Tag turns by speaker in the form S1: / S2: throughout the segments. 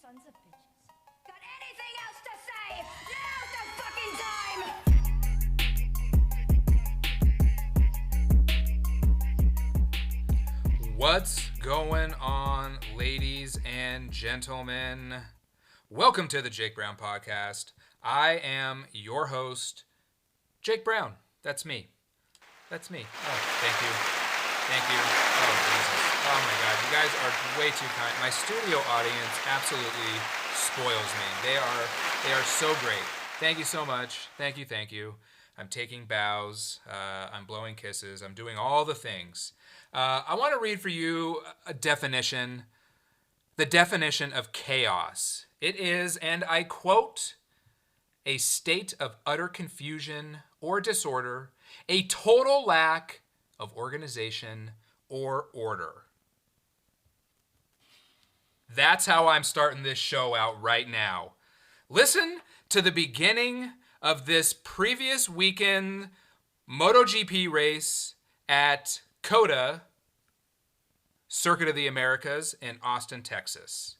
S1: sons of bitches. Got anything else to say? Now's the fucking time!
S2: What's going on, ladies and gentlemen? Welcome to the Jake Brown Podcast. I am your host, Jake Brown. That's me. That's me. Oh, thank you. Thank you. Oh, Jesus. Oh, my God. You guys are way too kind. My studio audience absolutely spoils me. They are so great. Thank you so much. Thank you. Thank you. I'm taking bows. I'm blowing kisses. I'm doing all the things. I want to read for you a definition. The definition of chaos. It is, and I quote, a state of utter confusion or disorder, a total lack of organization or order. That's how I'm starting this show out right now. Listen to the beginning of this previous weekend MotoGP race at COTA, Circuit of the Americas in Austin, Texas.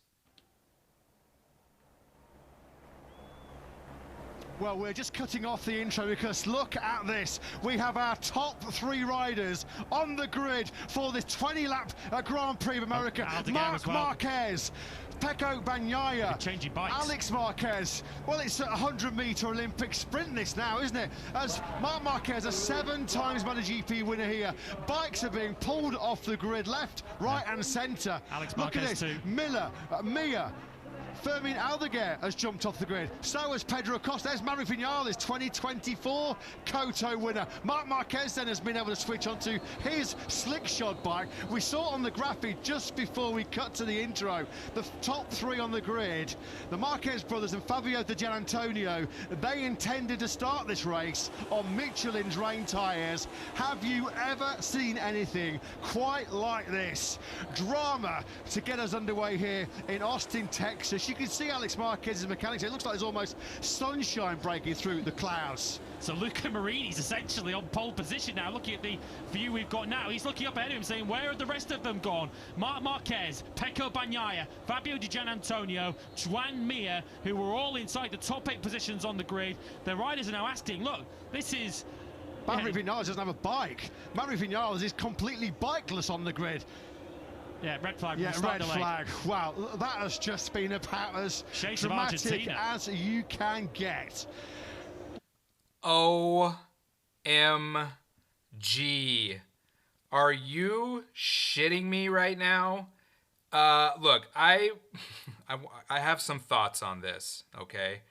S3: Well, we're just cutting off the intro because look at this. We have our top three riders on the grid for this 20-lap Grand Prix of America. Marc Marquez, Pecco Bagnaia, Alex Marquez. Well, it's a 100-meter Olympic sprint this now, isn't it? As Marc Marquez, a 7-times MotoGP winner here. Bikes are being pulled off the grid, left, right and centre.
S4: Alex
S3: Look
S4: Marquez
S3: at this.
S4: too.
S3: Miller, Mir, Fermin Aldeguer has jumped off the grid. So has Pedro Acosta. There's Maverick Vinales, 2024 COTA winner. Marc Marquez then has been able to switch onto his slick shod bike. We saw on the graphic just before we cut to the intro, the top three on the grid, the Marquez brothers and Fabio Di Giannantonio, they intended to start this race on Michelin's rain tyres. Have you ever seen anything quite like this? Drama to get us underway here in Austin, Texas. You can see Alex Marquez's mechanics. It looks like there's almost sunshine breaking through the clouds.
S4: So Luca Marini's essentially on pole position now. Looking at the view we've got now, he's looking up ahead of him saying, where are the rest of them gone? Marc Marquez, Pecco Bagnaia, Fabio Di Giannantonio, Joan Mir, who were all inside the top 8 positions on the grid. The riders are now asking, look, this is...
S3: Maverick Vinales doesn't have a bike. Maverick Vinales is completely bikeless on the grid.
S4: Yeah, red flag.
S3: Yeah, red flag. Wow, that has just been about as dramatic as you can get.
S2: OMG. Are you shitting me right now? Look, I have some thoughts on this, okay?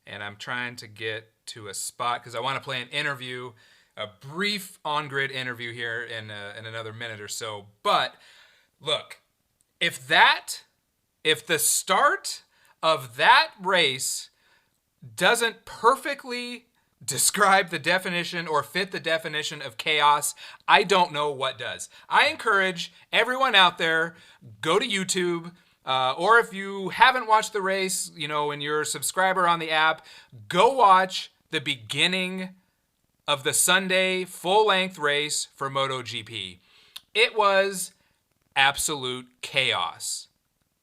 S2: And I'm trying to get to a spot because I want to play an interview, a brief on-grid interview here in another minute or so. But look, if the start of that race doesn't perfectly describe the definition or fit the definition of chaos, I don't know what does. I encourage everyone out there, go to YouTube, or if you haven't watched the race, and you're a subscriber on the app, go watch the beginning of the Sunday full-length race for MotoGP. It was absolute chaos.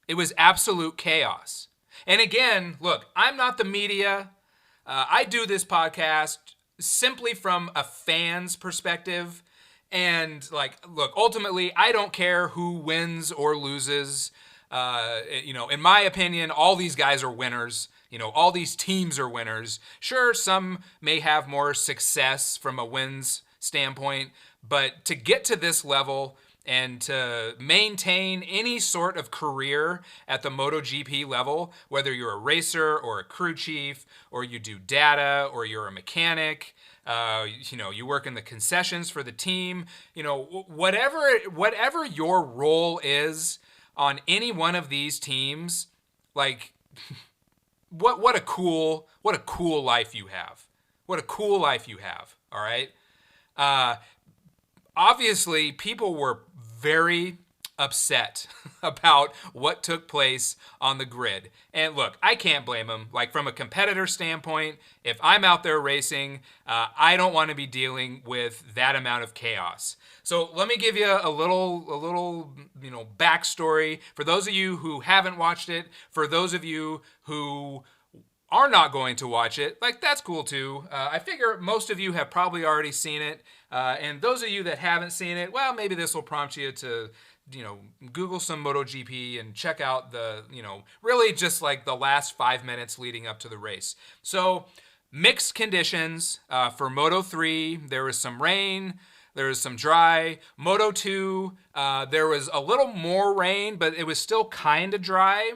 S2: It was absolute chaos. And again, look, I'm not the media. I do this podcast simply from a fan's perspective. And look, ultimately, I don't care who wins or loses. In my opinion, all these guys are winners. All these teams are winners. Sure, some may have more success from a wins standpoint, but to get to this level and to maintain any sort of career at the MotoGP level, whether you're a racer or a crew chief, or you do data, or you're a mechanic, you work in the concessions for the team, whatever your role is on any one of these teams, what a cool life you have. What a cool life you have. All right. Obviously, people were very upset about what took place on the grid. And look, I can't blame him. Like, from a competitor standpoint, if I'm out there racing, I don't want to be dealing with that amount of chaos. So let me give you a little backstory for those of you who haven't watched it. For those of you who are not going to watch it, like, that's cool too. I figure most of you have probably already seen it, and those of you that haven't seen it, well, maybe this will prompt you to Google some MotoGP and check out the, really just like the last 5 minutes leading up to the race. So, mixed conditions for Moto 3. There was some rain, there was some dry. Moto 2, there was a little more rain, but it was still kind of dry.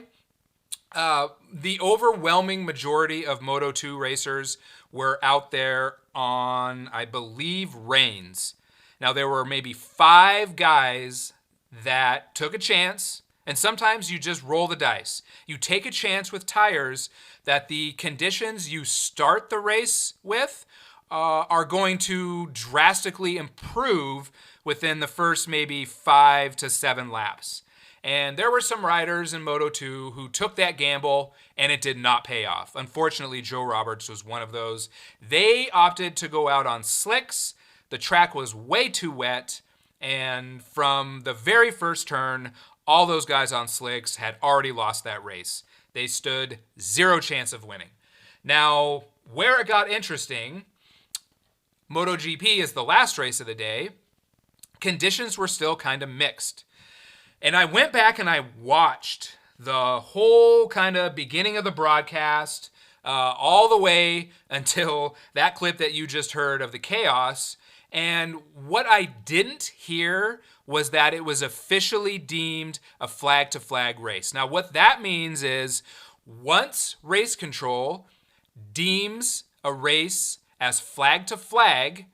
S2: The overwhelming majority of Moto 2 racers were out there on, I believe, rains. Now, there were maybe 5 guys that took a chance, and sometimes you just roll the dice. You take a chance with tires that the conditions you start the race with are going to drastically improve within the first maybe 5 to 7 laps. And there were some riders in Moto 2 who took that gamble, and it did not pay off. Unfortunately, Joe Roberts was one of those. They opted to go out on slicks. The track was way too wet, and from the very first turn, all those guys on slicks had already lost that race. They stood 0 chance of winning. Now, where it got interesting, MotoGP is the last race of the day. Conditions were still kind of mixed. And I went back and I watched the whole kind of beginning of the broadcast all the way until that clip that you just heard of the chaos. And what I didn't hear was that it was officially deemed a flag-to-flag race. Now, what that means is once race control deems a race as flag-to-flag,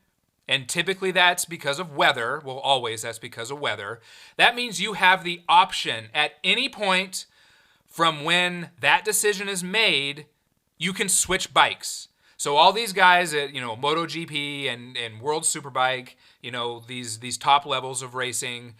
S2: and typically that's because of weather, well, always that's because of weather, that means you have the option at any point from when that decision is made, you can switch bikes. So all these guys at, MotoGP and World Superbike, these top levels of racing,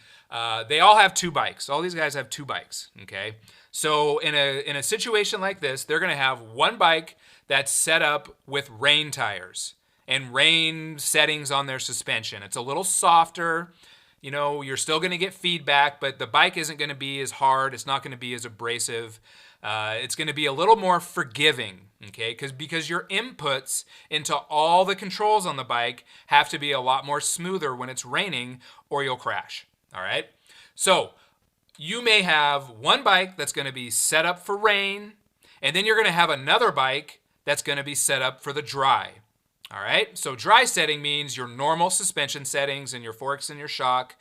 S2: they all have 2 bikes. All these guys have 2 bikes, okay? So in a situation like this, they're going to have one bike that's set up with rain tires and rain settings on their suspension. It's a little softer. You're still going to get feedback, but the bike isn't going to be as hard. It's not going to be as abrasive. It's going to be a little more forgiving, okay? Because your inputs into all the controls on the bike have to be a lot more smoother when it's raining, or you'll crash, all right? So you may have one bike that's going to be set up for rain, and then you're going to have another bike that's going to be set up for the dry. All right, so dry setting means your normal suspension settings and your forks and your shock.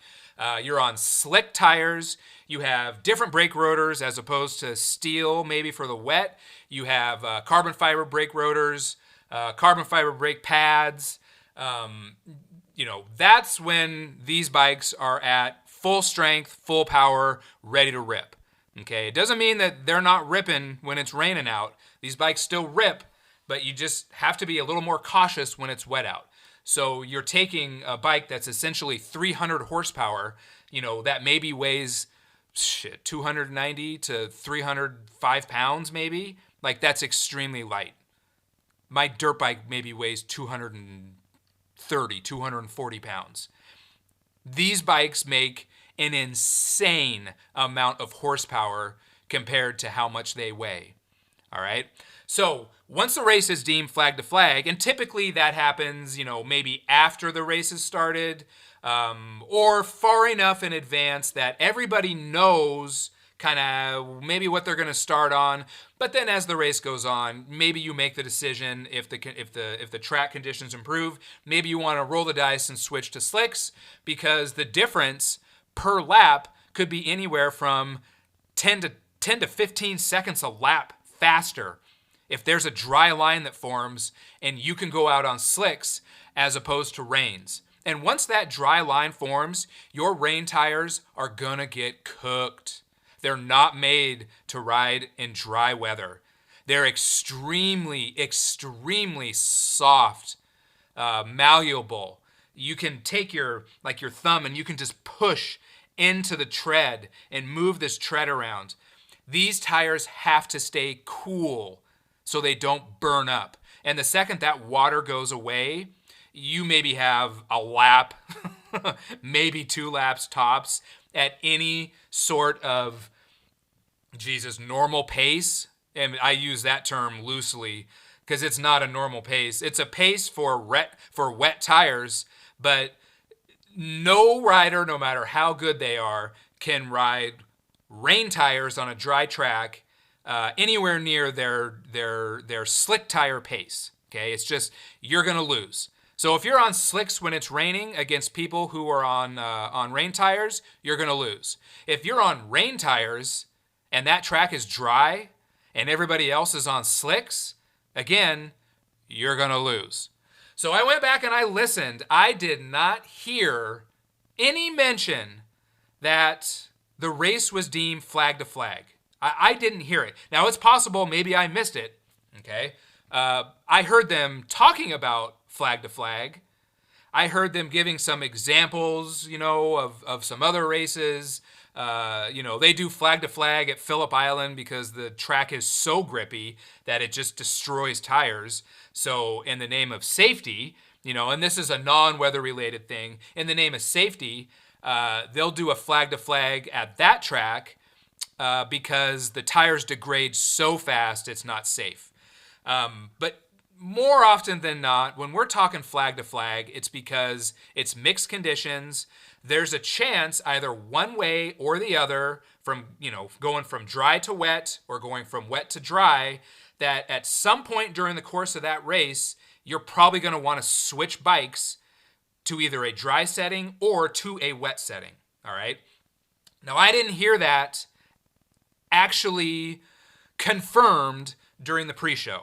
S2: You're on slick tires. You have different brake rotors as opposed to steel maybe for the wet. You have carbon fiber brake rotors, carbon fiber brake pads. That's when these bikes are at full strength, full power, ready to rip. Okay, it doesn't mean that they're not ripping when it's raining out. These bikes still rip, but you just have to be a little more cautious when it's wet out. So you're taking a bike that's essentially 300 horsepower, that maybe weighs 290 to 305 pounds maybe. Like, that's extremely light. My dirt bike maybe weighs 230, 240 pounds. These bikes make an insane amount of horsepower compared to how much they weigh. All right? So once the race is deemed flag to flag, and typically that happens, maybe after the race has started, or far enough in advance that everybody knows kind of maybe what they're going to start on. But then as the race goes on, maybe you make the decision if the track conditions improve, maybe you want to roll the dice and switch to slicks, because the difference per lap could be anywhere from 10 to 15 seconds a lap faster if there's a dry line that forms and you can go out on slicks as opposed to rains. And once that dry line forms, your rain tires are gonna get cooked. They're not made to ride in dry weather. They're extremely, extremely soft, malleable. You can take your thumb and you can just push into the tread and move this tread around. These tires have to stay cool so they don't burn up. And the second that water goes away, you maybe have a lap, maybe 2 laps tops at any sort of, normal pace. And I use that term loosely because it's not a normal pace. It's a pace for wet tires, but no rider, no matter how good they are, can ride rain tires on a dry track anywhere near their slick tire pace. Okay, it's just, you're gonna lose. So if you're on slicks when it's raining against people who are on rain tires, you're gonna lose. If you're on rain tires and that track is dry and everybody else is on slicks, again, you're gonna lose. So I went back and I listened. I did not hear any mention that the race was deemed flag to flag. I didn't hear it. Now, it's possible maybe I missed it, okay? I heard them talking about flag to flag. I heard them giving some examples, of some other races. They do flag to flag at Phillip Island because the track is so grippy that it just destroys tires. So in the name of safety, and this is a non-weather related thing, in the name of safety, they'll do a flag to flag at that track because the tires degrade so fast it's not safe. But more often than not, when we're talking flag to flag, it's because it's mixed conditions. There's a chance either one way or the other from, going from dry to wet or going from wet to dry, that at some point during the course of that race, you're probably going to want to switch bikes to either a dry setting or to a wet setting. All right. Now, I didn't hear that actually confirmed during the pre-show.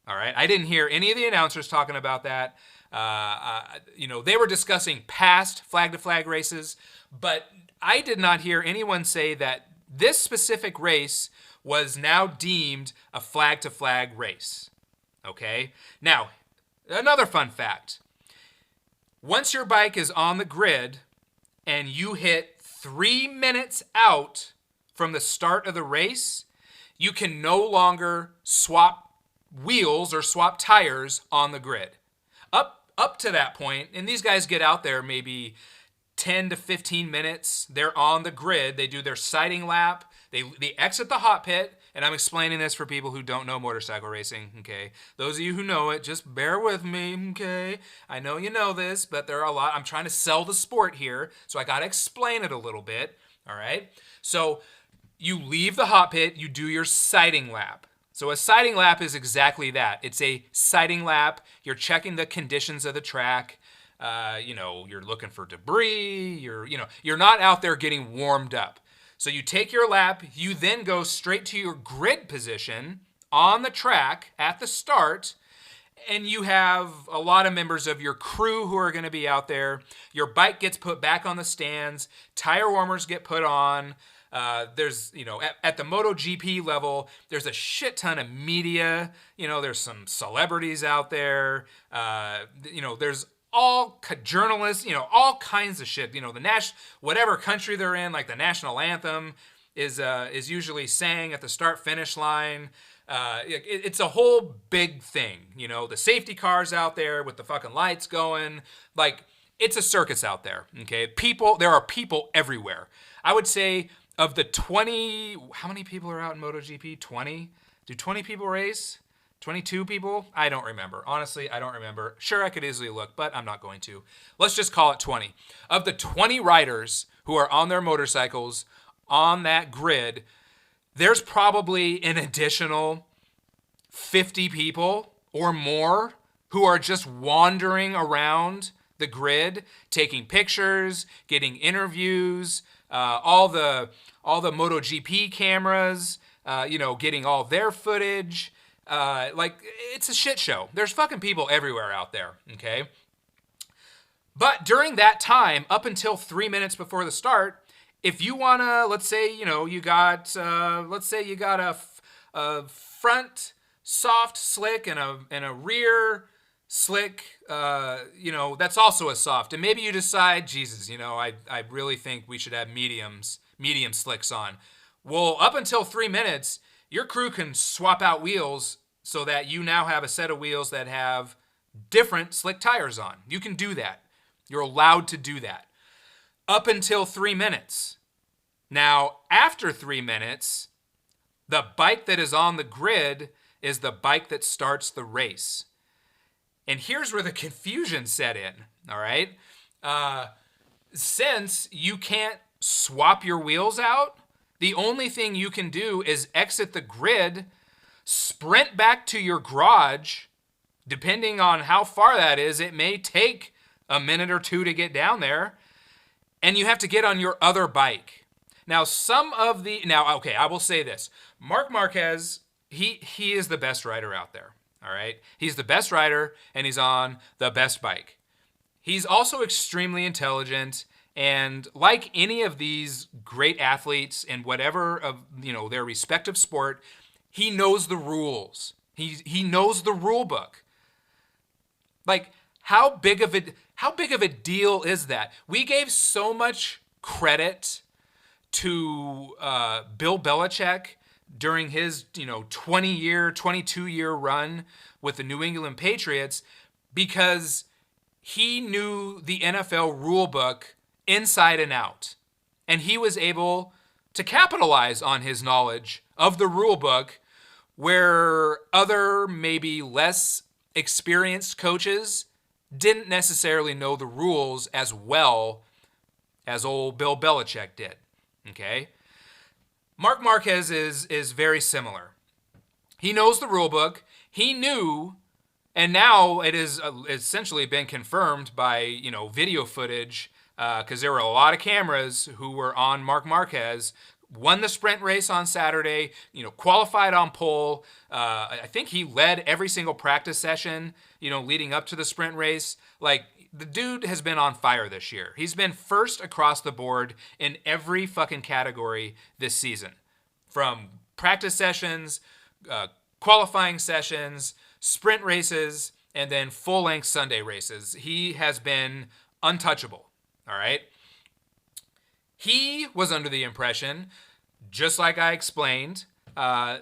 S2: All right. I didn't hear any of the announcers talking about that. They were discussing past flag to flag races, but I did not hear anyone say that this specific race was now deemed a flag to flag race. Okay. Now, another fun fact. Once your bike is on the grid and you hit 3 minutes out from the start of the race, you can no longer swap wheels or swap tires on the grid. Up to that point, and these guys get out there maybe 10 to 15 minutes. They're on the grid. They do their sighting lap. They exit the hot pit, and I'm explaining this for people who don't know motorcycle racing, okay? Those of you who know it, just bear with me, okay? I know you know this, but there are a lot. I'm trying to sell the sport here, so I got to explain it a little bit, all right? So you leave the hot pit, you do your sighting lap. So a sighting lap is exactly that. It's a sighting lap. You're checking the conditions of the track. You're looking for debris. You're not out there getting warmed up. So you take your lap. You then go straight to your grid position on the track at the start, and you have a lot of members of your crew who are going to be out there. Your bike gets put back on the stands. Tire warmers get put on. There's, at the MotoGP level, there's a shit ton of media. There's some celebrities out there. There's all journalists, all kinds of shit. Whatever country they're in, like the national anthem is usually sang at the start-finish line. It's a whole big thing. The safety cars out there with the fucking lights going. Like, it's a circus out there, okay? There are people everywhere. I would say of the 20, how many people are out in MotoGP? 20? Do 20 people race? 22 people? I don't remember. Honestly, I don't remember. Sure, I could easily look, but I'm not going to. Let's just call it 20. Of the 20 riders who are on their motorcycles on that grid, there's probably an additional 50 people or more who are just wandering around the grid, taking pictures, getting interviews, all the MotoGP cameras, getting all their footage. It's a shit show. There's fucking people everywhere out there, okay? But during that time, up until 3 minutes before the start, if you wanna, let's say you got a front soft slick and a rear slick, that's also a soft. And maybe you decide, Jesus, I really think we should have medium slicks on. Well, up until 3 minutes, your crew can swap out wheels so that you now have a set of wheels that have different slick tires on. You can do that. You're allowed to do that. Up until 3 minutes. Now, after 3 minutes, the bike that is on the grid is the bike that starts the race. And here's where the confusion set in, all right? Since you can't swap your wheels out, the only thing you can do is exit the grid, sprint back to your garage. Depending on how far that is, it may take a minute or two to get down there, and you have to get on your other bike. Now, I will say this. Marc Marquez, he is the best rider out there, all right? He's the best rider, and he's on the best bike. He's also extremely intelligent, and like any of these great athletes in whatever of their respective sport, he knows the rules. He knows the rule book. Like, how big of a deal is that? We gave so much credit to Bill Belichick during his 22-year run with the New England Patriots because he knew the NFL rule book inside and out. And he was able to capitalize on his knowledge of the rule book where other maybe less experienced coaches didn't necessarily know the rules as well as old Bill Belichick did. Okay? Marc Marquez is very similar. He knows the rule book. He knew, and now it has essentially been confirmed by video footage because there were a lot of cameras who were on Marc Marquez. Won the sprint race on Saturday, qualified on pole. I think he led every single practice session, leading up to the sprint race. Like, the dude has been on fire this year. He's been first across the board in every fucking category this season. From practice sessions, qualifying sessions, sprint races, and then full-length Sunday races. He has been untouchable, all right? He was under the impression, just like I explained,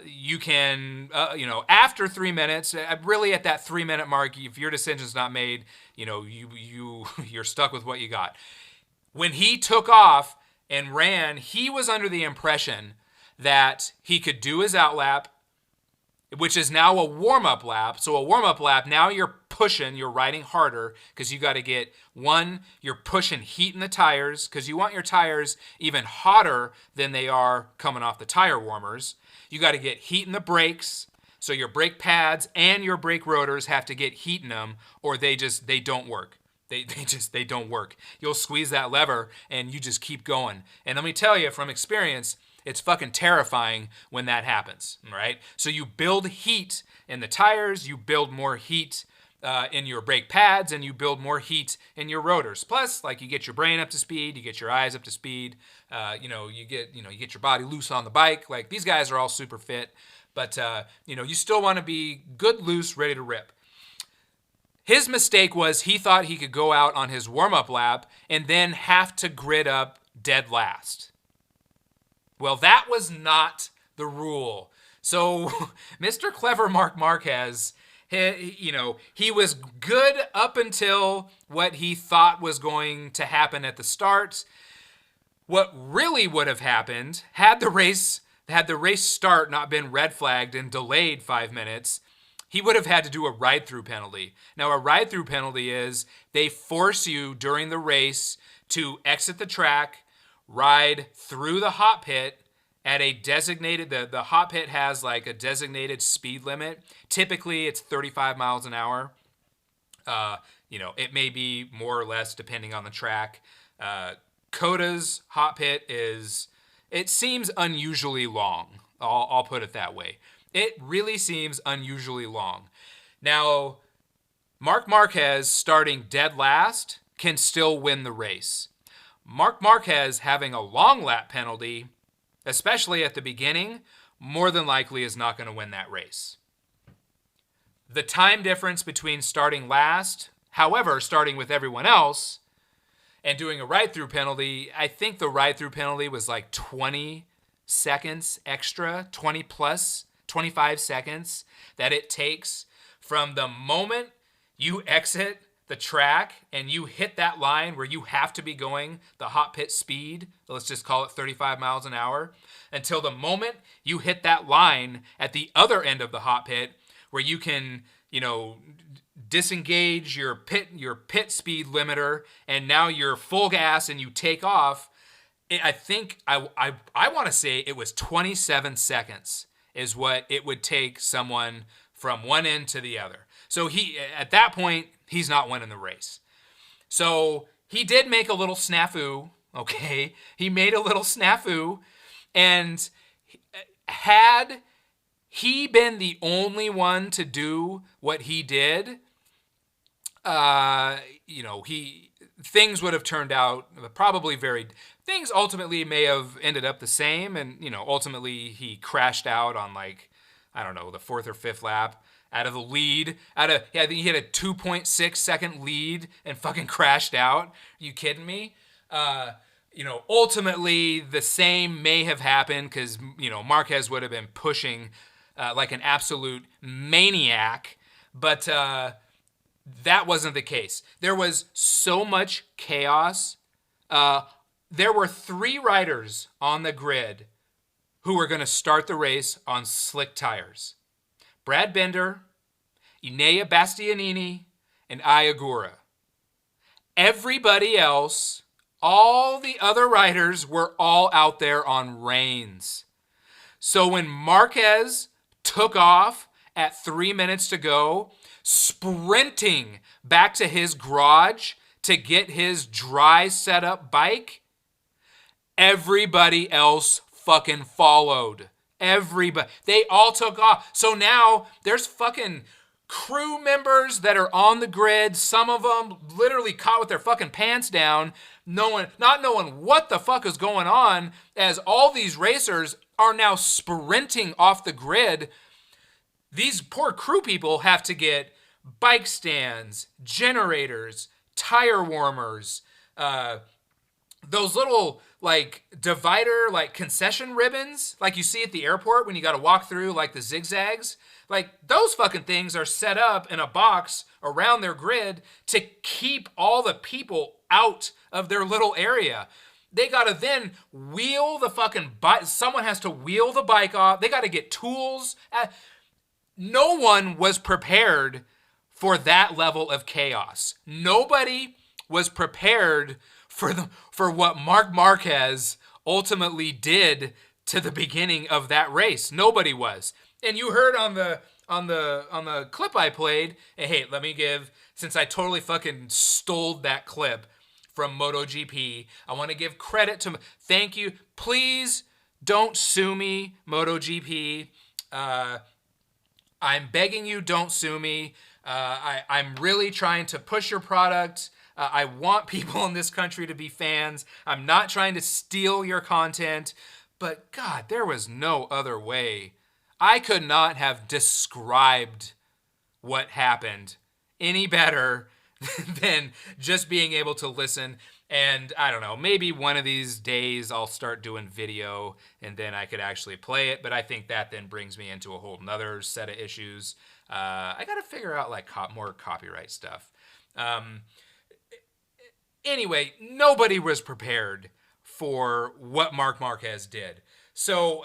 S2: you can, after 3 minutes, really at that 3 minute mark, if your decision's not made, you're stuck with what you got. When he took off and ran, he was under the impression that he could do his out lap, which is now a warm-up lap. So a warm-up lap, now you're pushing, you're riding harder because you got to get, you're pushing heat in the tires because you want your tires even hotter than they are coming off the tire warmers. You got to get heat in the brakes. So your brake pads and your brake rotors have to get heat in them or they don't work. They don't work. You'll squeeze that lever and you just keep going. And let me tell you from experience, it's fucking terrifying when that happens, right? So you build heat in the tires, you build more heat in your brake pads, and you build more heat in your rotors. Plus, like, you get your brain up to speed, you get your eyes up to speed, you get your body loose on the bike. Like, these guys are all super fit, but you still want to be good, loose, ready to rip. His mistake was he thought he could go out on his warm-up lap and then have to grid up dead last. Well, that was not the rule. So Mr. Clever Marc Marquez, he was good up until what he thought was going to happen at the start. What really would have happened had the race start not been red flagged and delayed 5 minutes, he would have had to do a ride-through penalty. Now, a ride-through penalty is they force you during the race to exit the track, ride through the hot pit at a designated, the hot pit has like a designated speed limit. Typically it's 35 miles an hour. It may be more or less depending on the track. COTA's hot pit it seems unusually long. I'll put it that way. It really seems unusually long. Now, Marc Marquez starting dead last can still win the race. Marc Marquez having a long lap penalty, especially at the beginning, more than likely is not going to win that race. the time difference between starting last, however, starting with everyone else, and doing a ride-through penalty, I think the ride-through penalty was like 20 seconds extra, 20 plus, 25 seconds that it takes from the moment you exit the track and you hit that line where you have to be going the hot pit speed, let's just call it 35 miles an hour, until the moment you hit that line at the other end of the hot pit where you can, disengage your pit speed limiter, and now you're full gas and you take off. I think I want to say it was 27 seconds is what it would take someone from one end to the other. So at that point, he's not winning the race. So he did make a little snafu, okay? He made a little snafu, and had he been the only one to do what he did, things would have turned out probably things ultimately may have ended up the same. And, ultimately he crashed out on the fourth or fifth lap out of the lead. I think he had a 2.6 second lead and fucking crashed out. Are you kidding me? Ultimately the same may have happened because, Marquez would have been pushing like an absolute maniac, but that wasn't the case. There was so much chaos. There were 3 riders on the grid who were going to start the race on slick tires. Brad Binder, Enea Bastianini, and Ayagura. Everybody else, all the other riders were all out there on reins. So when Marquez took off at 3 minutes to go, sprinting back to his garage to get his dry setup bike, everybody else fucking followed. Everybody. They all took off. So now there's fucking crew members that are on the grid. Some of them literally caught with their fucking pants down, not knowing what the fuck is going on, as all these racers are now sprinting off the grid. These poor crew people have to get bike stands, generators, tire warmers, those little divider concession ribbons like you see at the airport when you got to walk through the zigzags. Those fucking things are set up in a box around their grid to keep all the people out of their little area. They got to then wheel the fucking bike. Someone has to wheel the bike off. They got to get tools. No one was prepared for that level of chaos. Nobody was prepared for what Marc Marquez ultimately did to the beginning of that race. Nobody was. And you heard on the clip I played, and hey, let me give, since I totally fucking stole that clip from MotoGP, I want to give credit to, thank you. Please don't sue me, MotoGP. I'm begging you, don't sue me. I'm really trying to push your product. I want people in this country to be fans. I'm not trying to steal your content. But God, there was no other way. I could not have described what happened any better than just being able to listen. And I don't know, maybe one of these days I'll start doing video and then I could actually play it. But I think that then brings me into a whole nother set of issues. I got to figure out more copyright stuff. Anyway, nobody was prepared for what Marc Marquez did. So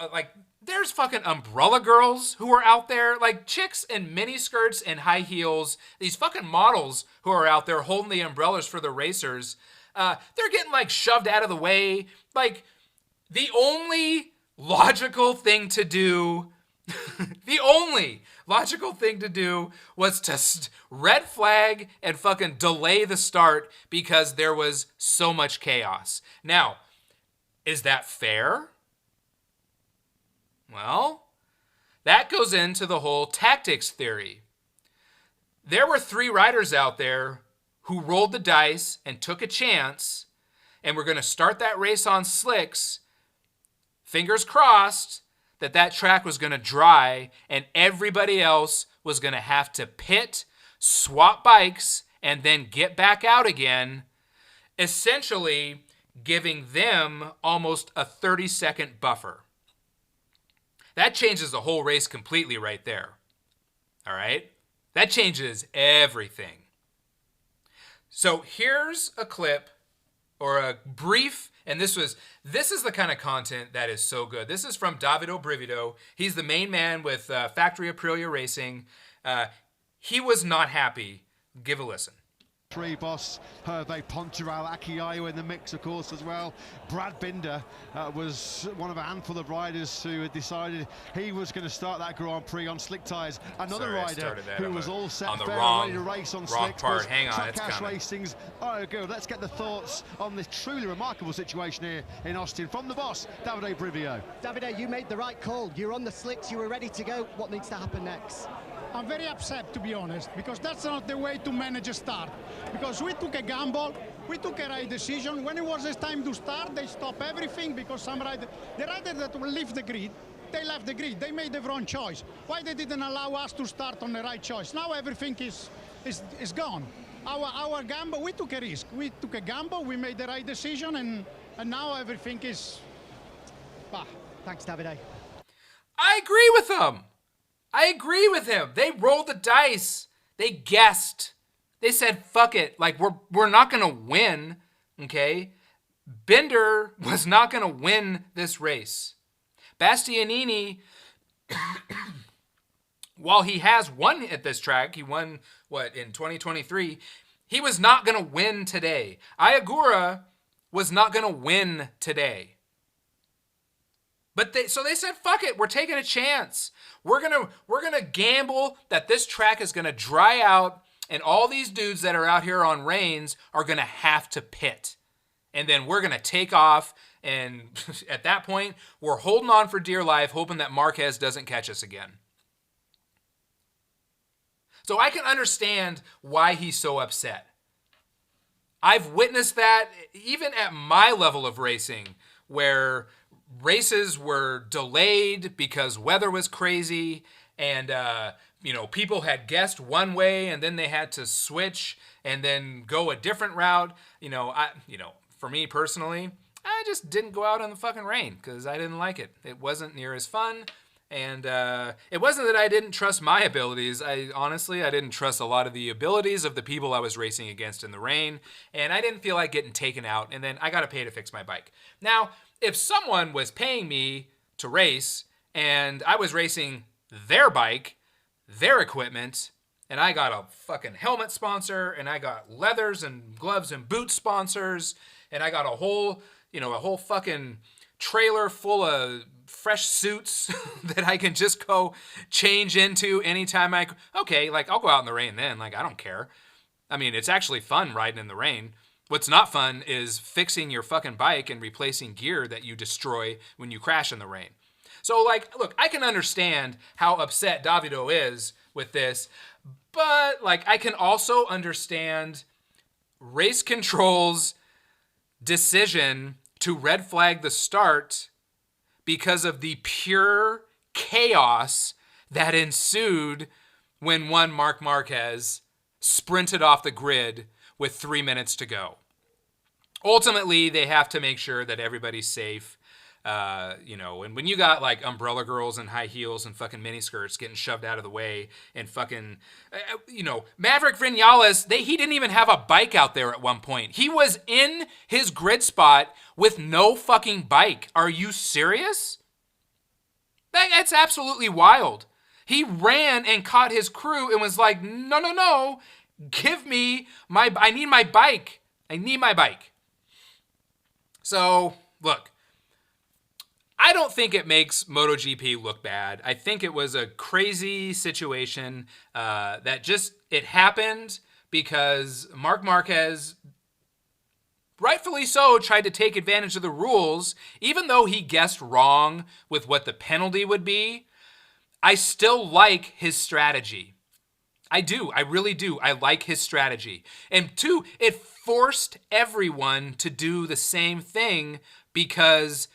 S2: there's fucking umbrella girls who are out there, chicks in mini skirts and high heels. These fucking models who are out there holding the umbrellas for the racers. They're getting shoved out of the way. The only logical thing to do, was to red flag and fucking delay the start because there was so much chaos. Now, is that fair? Well, that goes into the whole tactics theory. There were 3 riders out there who rolled the dice and took a chance and were going to start that race on slicks, fingers crossed that track was going to dry and everybody else was going to have to pit, swap bikes, and then get back out again, essentially giving them almost a 30-second buffer. That changes the whole race completely right there. All right? That changes everything. So here's a clip or a brief, and this is the kind of content that is so good. This is from Davide Brivido. He's the main man with Factory Aprilia Racing. He was not happy. Give a listen.
S3: Three boss, Hervé Poncharal, Akiayo in the mix, of course, as well. Brad Binder was one of a handful of riders who had decided he was going to start that Grand Prix on slick tyres. Another rider who was all set
S2: on the
S3: fair
S2: wrong,
S3: ready to race on
S2: wrong
S3: slicks.
S2: part. Hang on, it's
S3: Trackhouse
S2: coming.
S3: Racing's. Oh, good. Let's get the thoughts on this truly remarkable situation here in Austin from the boss, Davide Brivio.
S5: Davide, you made the right call. You're on the slicks. You were ready to go. What needs to happen next?
S6: I'm very upset, to be honest, because that's not the way to manage a start. Because we took a gamble, we took a right decision. When it was time to start, they stopped everything because the rider that will leave the grid, they left the grid. They made the wrong choice. Why they didn't allow us to start on the right choice? Now everything is gone. Our gamble, we took a risk. We took a gamble, we made the right decision, and now everything is... Bah.
S5: Thanks, Davide.
S2: I agree with him. I agree with him. They rolled the dice. They guessed. They said, fuck it. Like, we're not going to win, okay? Binder was not going to win this race. Bastianini, while he has won at this track, he won, in 2023, he was not going to win today. Ayagura was not going to win today. But they said, fuck it, we're taking a chance. We're gonna gamble that this track is gonna dry out and all these dudes that are out here on reins are gonna have to pit. And then we're gonna take off, and at that point, we're holding on for dear life, hoping that Marquez doesn't catch us again. So I can understand why he's so upset. I've witnessed that even at my level of racing, where races were delayed because weather was crazy and people had guessed one way and then they had to switch and then go a different route. For me personally, I just didn't go out in the fucking rain because I didn't like it. It wasn't near as fun. And it wasn't that I didn't trust my abilities. I didn't trust a lot of the abilities of the people I was racing against in the rain. And I didn't feel like getting taken out. And then I got to pay to fix my bike. Now, if someone was paying me to race and I was racing their bike, their equipment, and I got a fucking helmet sponsor and I got leathers and gloves and boot sponsors and I got a whole fucking trailer full of fresh suits that I can just go change into anytime I'll go out in the rain then. Like, I don't care. I mean, it's actually fun riding in the rain. What's not fun is fixing your fucking bike and replacing gear that you destroy when you crash in the rain. So, look, I can understand how upset Davido is with this, but, I can also understand Race Control's decision to red flag the start because of the pure chaos that ensued when one Marc Marquez sprinted off the grid with 3 minutes to go. Ultimately, they have to make sure that everybody's safe. And when you got umbrella girls in high heels and fucking miniskirts getting shoved out of the way and fucking, Maverick Vinales, he didn't even have a bike out there at one point. He was in his grid spot with no fucking bike. Are you serious? That's absolutely wild. He ran and caught his crew and was like, no, give me I need my bike. I need my bike. So, look, I don't think it makes MotoGP look bad. I think it was a crazy situation it happened because Marc Marquez, rightfully so, tried to take advantage of the rules, even though he guessed wrong with what the penalty would be. I still like his strategy. I do. I really do. I like his strategy. And two, it forced everyone to do the same thing because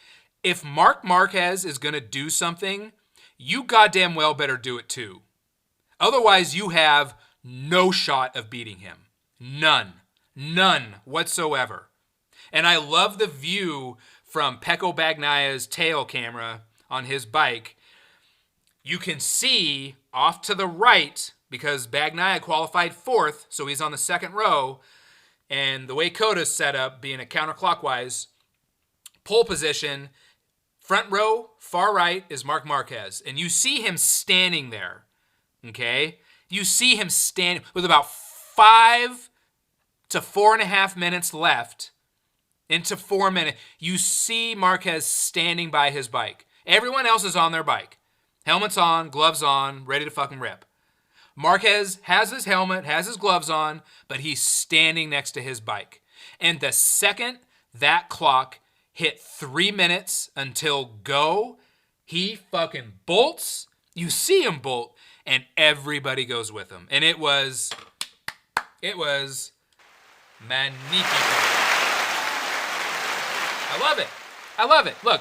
S2: if Marc Marquez is going to do something, you goddamn well better do it too. Otherwise, you have no shot of beating him. None whatsoever. And I love the view from Pecco Bagnaia's tail camera on his bike. You can see off to the right, because Bagnaia qualified 4th, so he's on the 2nd row. And the way Coda's set up, being a counterclockwise, pole position, front row, far right is Marc Marquez. And you see him standing there, okay? You see him standing with about 5 to 4.5 minutes left into 4 minutes. You see Marquez standing by his bike. Everyone else is on their bike. Helmets on, gloves on, ready to fucking rip. Marquez has his helmet, has his gloves on, but he's standing next to his bike. And the second that clock hit 3 minutes until go, he fucking bolts. You see him bolt, and everybody goes with him. And it was magnifico. I love it. Look,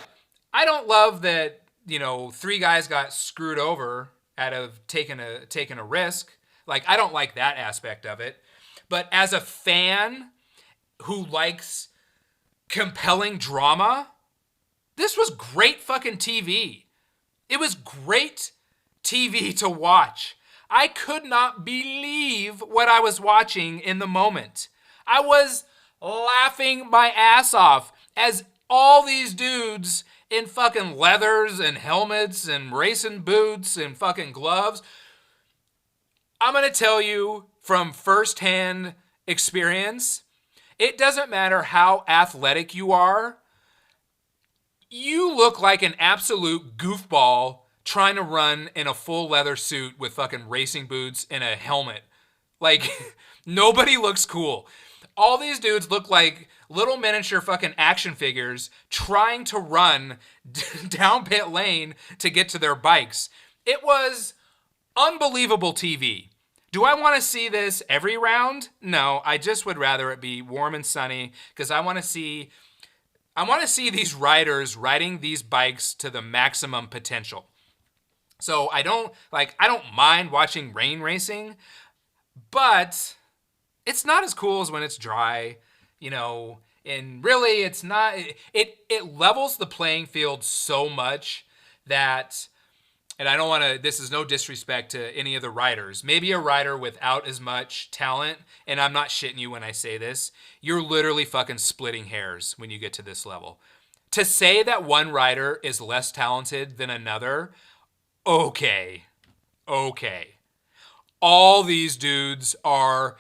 S2: I don't love that, 3 guys got screwed over out of taking a risk. Like, I don't like that aspect of it. But as a fan who likes compelling drama, this was great fucking TV. It was great TV to watch. I could not believe what I was watching in the moment. I was laughing my ass off as all these dudes in fucking leathers and helmets and racing boots and fucking gloves. I'm going to tell you from firsthand experience, it doesn't matter how athletic you are. You look like an absolute goofball trying to run in a full leather suit with fucking racing boots and a helmet. Like, nobody looks cool. All these dudes look like little miniature fucking action figures trying to run down pit lane to get to their bikes. It was unbelievable TV. Do I want to see this every round? No, I just would rather it be warm and sunny, because I want to see these riders riding these bikes to the maximum potential. So I don't mind watching rain racing, but it's not as cool as when it's dry, and really it's not, it levels the playing field so much that, and I don't want to, this is no disrespect to any of the riders, maybe a rider without as much talent, and I'm not shitting you when I say this, you're literally fucking splitting hairs when you get to this level. To say that one rider is less talented than another, okay. All these dudes are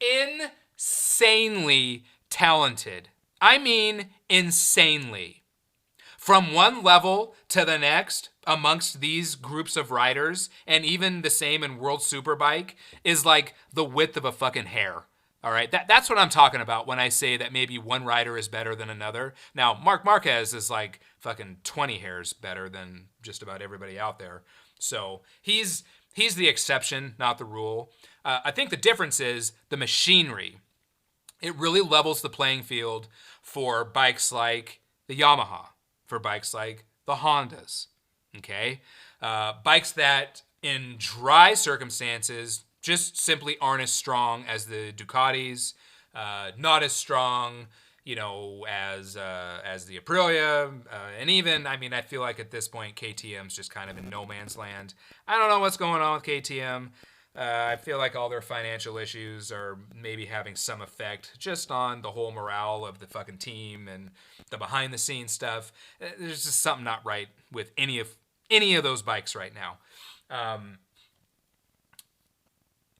S2: insanely talented. I mean, insanely. From one level to the next, amongst these groups of riders, and even the same in World Superbike, is like the width of a fucking hair. All right, that's what I'm talking about when I say that maybe one rider is better than another. Now, Marc Marquez is like fucking 20 hairs better than just about everybody out there. So he's the exception, not the rule. I think the difference is the machinery. It really levels the playing field for bikes like the Yamaha, for bikes like the Hondas, okay? Bikes that in dry circumstances just simply aren't as strong as the Ducatis, not as strong, as the Aprilia, and even, I feel like at this point KTM's just kind of in no man's land. I don't know what's going on with KTM. I feel like all their financial issues are maybe having some effect just on the whole morale of the fucking team and the behind the scenes stuff. There's just something not right with any of those bikes right now.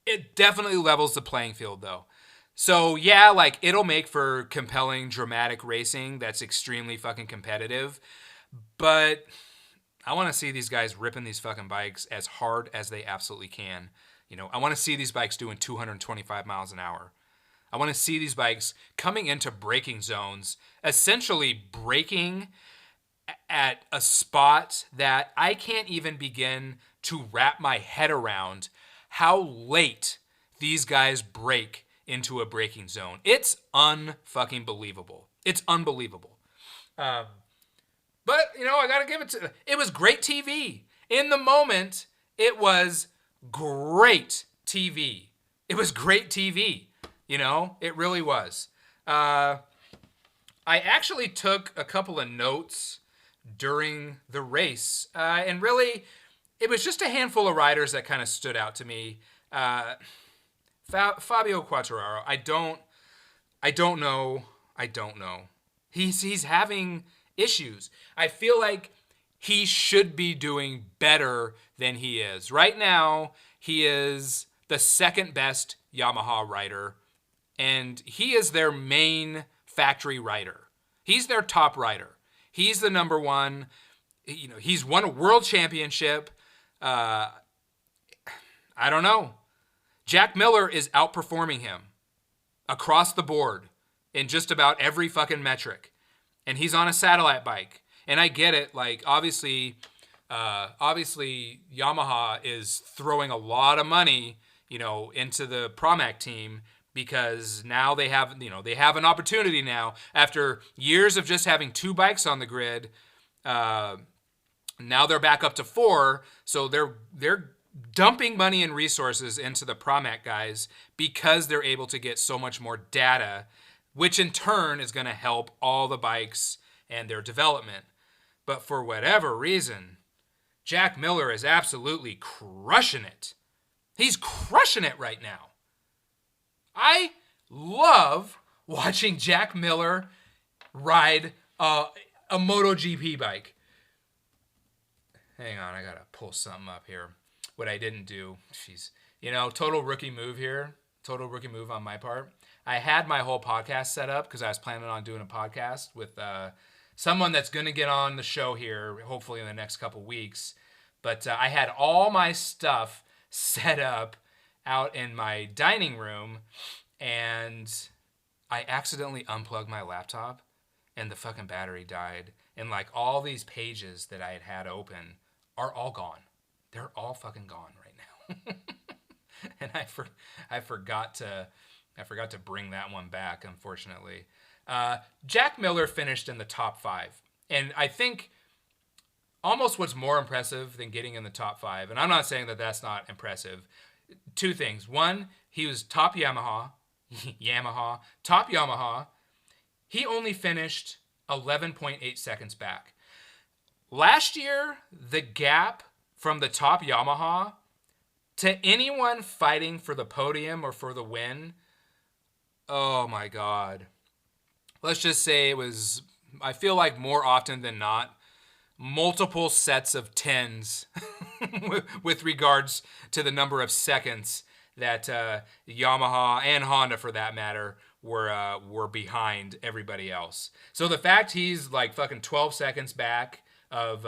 S2: It definitely levels the playing field though. So yeah, like it'll make for compelling, dramatic racing that's extremely fucking competitive, but I want to see these guys ripping these fucking bikes as hard as they absolutely can. I want to see these bikes doing 225 miles an hour. I want to see these bikes coming into braking zones, essentially braking at a spot that I can't even begin to wrap my head around how late these guys brake into a braking zone. It's unfucking believable. It's unbelievable. But, I got to give it was great TV. In the moment, it was great TV. It was great TV. You know, it really was. I actually took a couple of notes during the race, and really, it was just a handful of riders that kind of stood out to me. Fabio Quartararo, I don't know. He's having issues. I feel like he should be doing better than he is. Right now, he is the second best Yamaha rider, and he is their main factory rider. He's their top rider. He's the number one. You know, he's won a world championship. I don't know. Jack Miller is outperforming him across the board in just about every fucking metric. And he's on a satellite bike. And I get it. Like, obviously Yamaha is throwing a lot of money, you know, into the Pramac team, because now they have an opportunity now after years of just having 2 bikes on the grid. Now they're back up to 4. So they're dumping money and resources into the Pramac guys because they're able to get so much more data, which in turn is going to help all the bikes and their development. But for whatever reason, Jack Miller is absolutely crushing it. He's crushing it right now. I love watching Jack Miller ride a MotoGP bike. Hang on, I gotta pull something up here. What I didn't do. Jeez. You know, total rookie move here. Total rookie move on my part. I had my whole podcast set up because I was planning on doing a podcast with someone that's going to get on the show here, hopefully in the next couple weeks. But I had all my stuff set up out in my dining room, and I accidentally unplugged my laptop, and the fucking battery died. And like all these pages that I had open are all gone. They're all fucking gone right now. And I forgot to bring that one back, unfortunately. Jack Miller finished in the top 5. And I think almost what's more impressive than getting in the top 5, and I'm not saying that that's not impressive, 2 things. One, he was top Yamaha. Top Yamaha. He only finished 11.8 seconds back. Last year, the gap from the top Yamaha to anyone fighting for the podium or for the win, oh my God. Let's just say it was, I feel like more often than not, multiple sets of 10s with regards to the number of seconds that Yamaha and Honda, for that matter, were behind everybody else. So the fact he's like fucking 12 seconds back of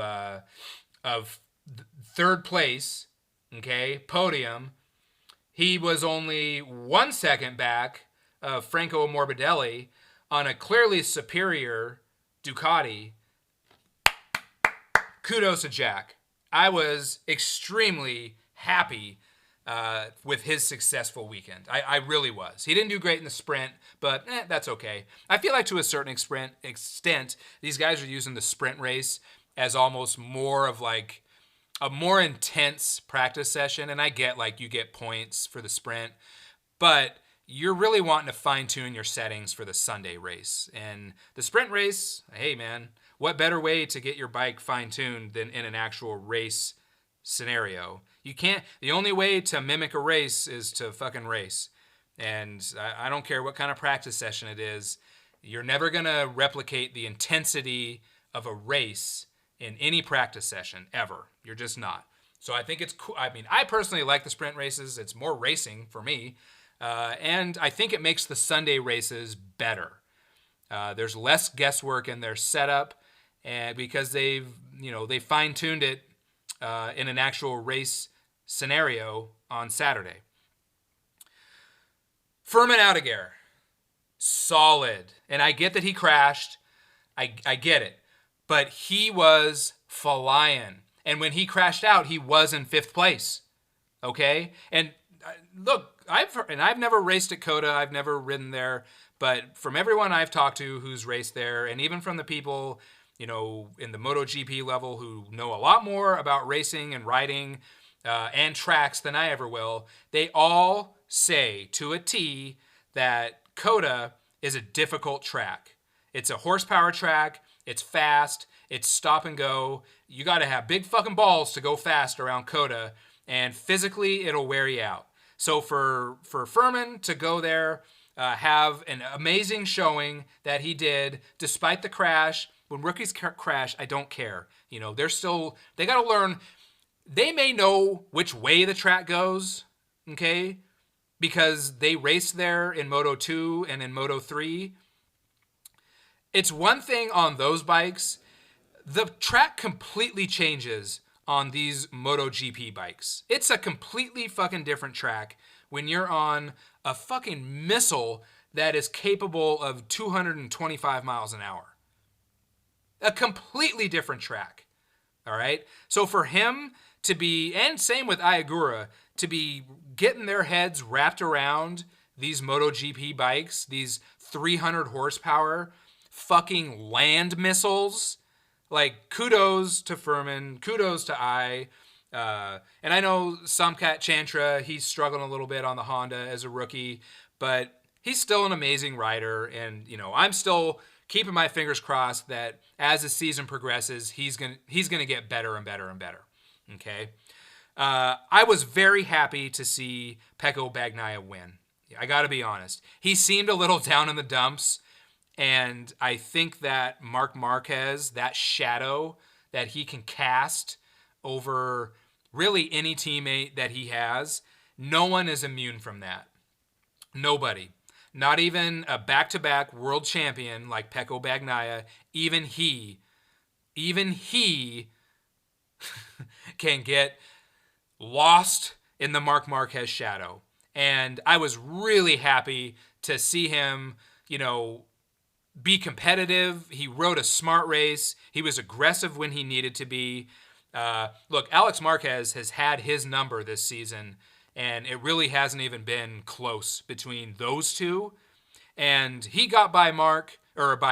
S2: third place, okay, podium, he was only 1 second back of Franco Morbidelli on a clearly superior Ducati. Kudos to Jack. I was extremely happy with his successful weekend. I really was. He didn't do great in the sprint, but that's okay. I feel like to a certain extent, these guys are using the sprint race as almost more of like a more intense practice session. And I get like you get points for the sprint, but you're really wanting to fine tune your settings for the Sunday race. And the sprint race, hey man, what better way to get your bike fine tuned than in an actual race scenario? You can't, the only way to mimic a race is to fucking race. And I don't care what kind of practice session it is, you're never going to replicate the intensity of a race in any practice session ever. You're just not. So I think it's cool. I mean, I personally like the sprint races. It's more racing for me. And I think it makes the Sunday races better. There's less guesswork in their setup, and because they fine-tuned it in an actual race scenario on Saturday. Furman Aldeguer, solid. And I get that he crashed. I get it. But he was flying. And when he crashed out, he was in 5th place. Okay? And look, I've never raced at COTA. I've never ridden there. But from everyone I've talked to who's raced there, and even from the people, you know, in the MotoGP level who know a lot more about racing and riding, and tracks than I ever will, they all say to a T that COTA is a difficult track. It's a horsepower track. It's fast. It's stop and go. You got to have big fucking balls to go fast around COTA, and physically it'll wear you out. So for Furman to go there, have an amazing showing that he did, despite the crash. When rookies crash, I don't care. You know, they got to learn. They may know which way the track goes, okay, because they raced there in Moto 2 and in Moto 3. It's one thing on those bikes. The track completely changes on these MotoGP bikes. It's a completely fucking different track when you're on a fucking missile that is capable of 225 miles an hour. A completely different track. All right? So for him to be, and same with Ayagura, to be getting their heads wrapped around these MotoGP bikes, these 300 horsepower fucking land missiles, like, kudos to Furman, kudos to and I know Samkat Chantra, he's struggling a little bit on the Honda as a rookie, but he's still an amazing rider, and, you know, I'm still keeping my fingers crossed that as the season progresses, he's gonna get better and better and better. Okay, I was very happy to see Pecco Bagnaia win. I got to be honest. He seemed a little down in the dumps, and I think that Marc Marquez, that shadow that he can cast over really any teammate that he has, no one is immune from that. Nobody. Not even a back-to-back world champion like Pecco Bagnaia. Even he can get lost in the Marc Marquez shadow. And I was really happy to see him, you know, be competitive. He rode a smart race. He was aggressive when he needed to be. Look, Alex Marquez has had his number this season, and it really hasn't even been close between those two. And he got by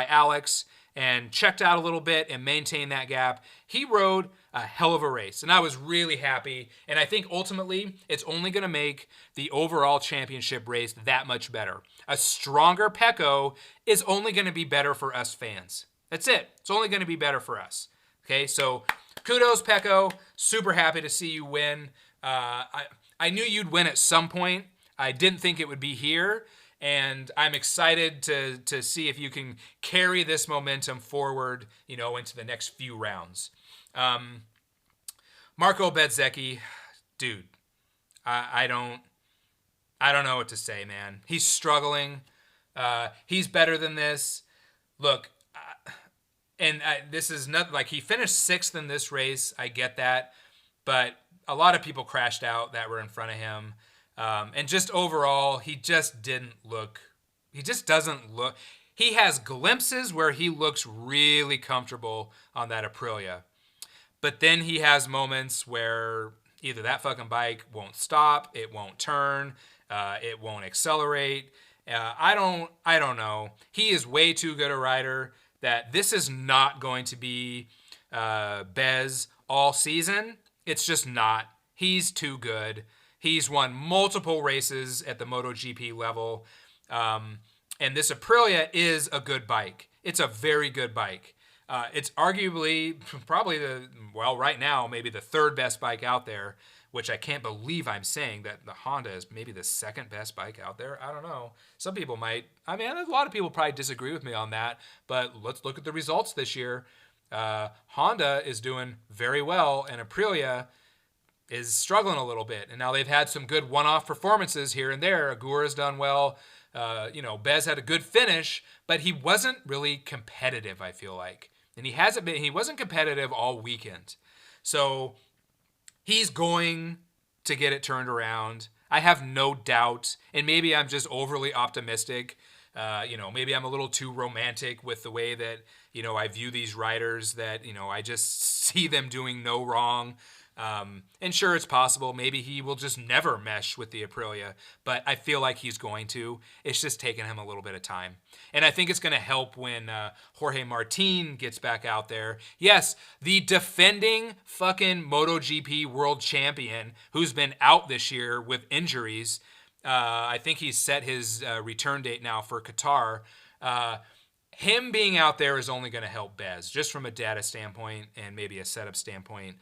S2: Alex and checked out a little bit and maintained that gap. He rode a hell of a race, and I was really happy. And I think ultimately it's only going to make the overall championship race that much better. A stronger Pecco is only going to be better for us fans. That's it. It's only going to be better for us. Okay, so kudos, Pecco. Super happy to see you win. I knew you'd win at some point. I didn't think it would be here. And I'm excited to see if you can carry this momentum forward, you know, into the next few rounds. Marco Bezzecchi, dude, I don't know what to say, man. He's struggling. He's better than this. Look, this is not like he finished 6th in this race. I get that, but a lot of people crashed out that were in front of him. And just overall, he just doesn't look. He has glimpses where he looks really comfortable on that Aprilia. But then he has moments where either that fucking bike won't stop, it won't turn, it won't accelerate. I don't know. He is way too good a rider that this is not going to be Bez all season. It's just not. He's too good. He's won multiple races at the MotoGP level. And this Aprilia is a good bike. It's a very good bike. It's arguably probably right now, maybe the 3rd best bike out there, which I can't believe I'm saying that the Honda is maybe the 2nd best bike out there. I don't know. Some people might. I mean, a lot of people probably disagree with me on that, but let's look at the results this year. Honda is doing very well, and Aprilia is struggling a little bit. And now they've had some good one-off performances here and there. Agura's done well. Bez had a good finish, but he wasn't really competitive, I feel like. And he wasn't competitive all weekend. So he's going to get it turned around. I have no doubt. And maybe I'm just overly optimistic. Maybe I'm a little too romantic with the way that, I view these riders, that, I just see them doing no wrong. And sure, it's possible. Maybe he will just never mesh with the Aprilia, but I feel like he's going to. It's just taking him a little bit of time. And I think it's going to help when Jorge Martin gets back out there. Yes, the defending fucking MotoGP world champion who's been out this year with injuries. I think he's set his return date now for Qatar. Him being out there is only going to help Bez, just from a data standpoint and maybe a setup standpoint.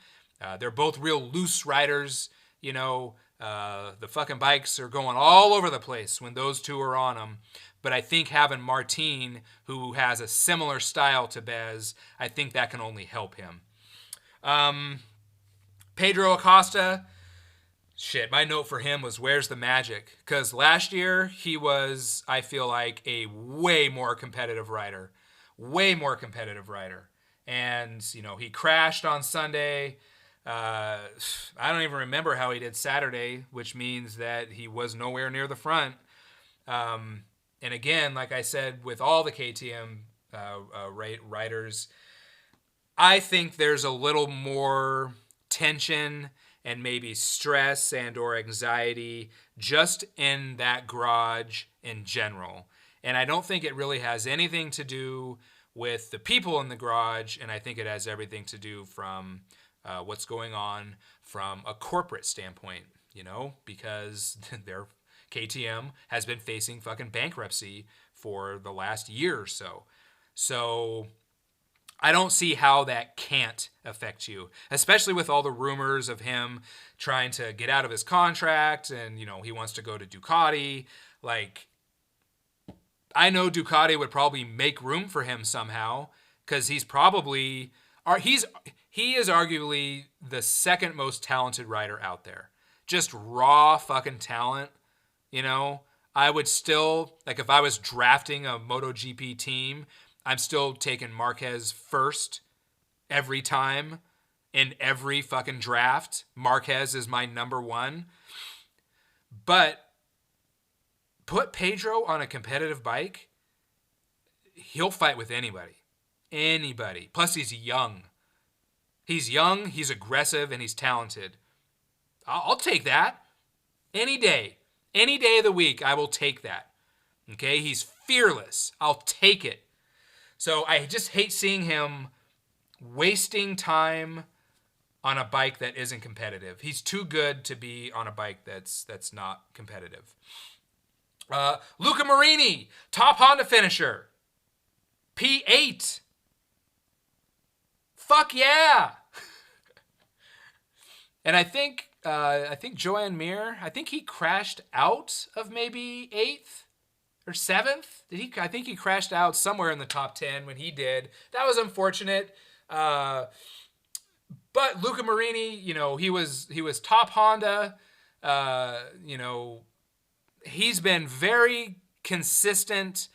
S2: They're both real loose riders. You know, the fucking bikes are going all over the place when those two are on them. But I think having Martin, who has a similar style to Bez, I think that can only help him. Pedro Acosta, shit, my note for him was, where's the magic? Because last year, he was, I feel like, a way more competitive rider. Way more competitive rider. And, you know, he crashed on Sunday. I don't even remember how he did Saturday, which means that he was nowhere near the front. And again, like I said, with all the KTM riders, I think there's a little more tension and maybe stress and or anxiety just in that garage in general. And I don't think it really has anything to do with the people in the garage, and I think it has everything to do from what's going on from a corporate standpoint, you know, because their KTM has been facing fucking bankruptcy for the last year or so. So I don't see how that can't affect you, especially with all the rumors of him trying to get out of his contract and, you know, he wants to go to Ducati. Like, I know Ducati would probably make room for him somehow because he's probably, he is arguably the second most talented rider out there. Just raw fucking talent, you know. I would still, like, if I was drafting a MotoGP team, I'm still taking Marquez first every time in every fucking draft. Marquez is my number one. But put Pedro on a competitive bike, he'll fight with anybody. Anybody. Plus, he's young. He's young, he's aggressive, and he's talented. I'll take that. Any day. Any day of the week, I will take that. Okay? He's fearless. I'll take it. So I just hate seeing him wasting time on a bike that isn't competitive. He's too good to be on a bike that's not competitive. Luca Marini, top Honda finisher. P8. Fuck yeah. And I think Joan Mir, I think he crashed out of maybe 8th or 7th. I think he crashed out somewhere in the top 10 when he did. That was unfortunate. But Luca Marini, you know, he was top Honda. You know, he's been very consistent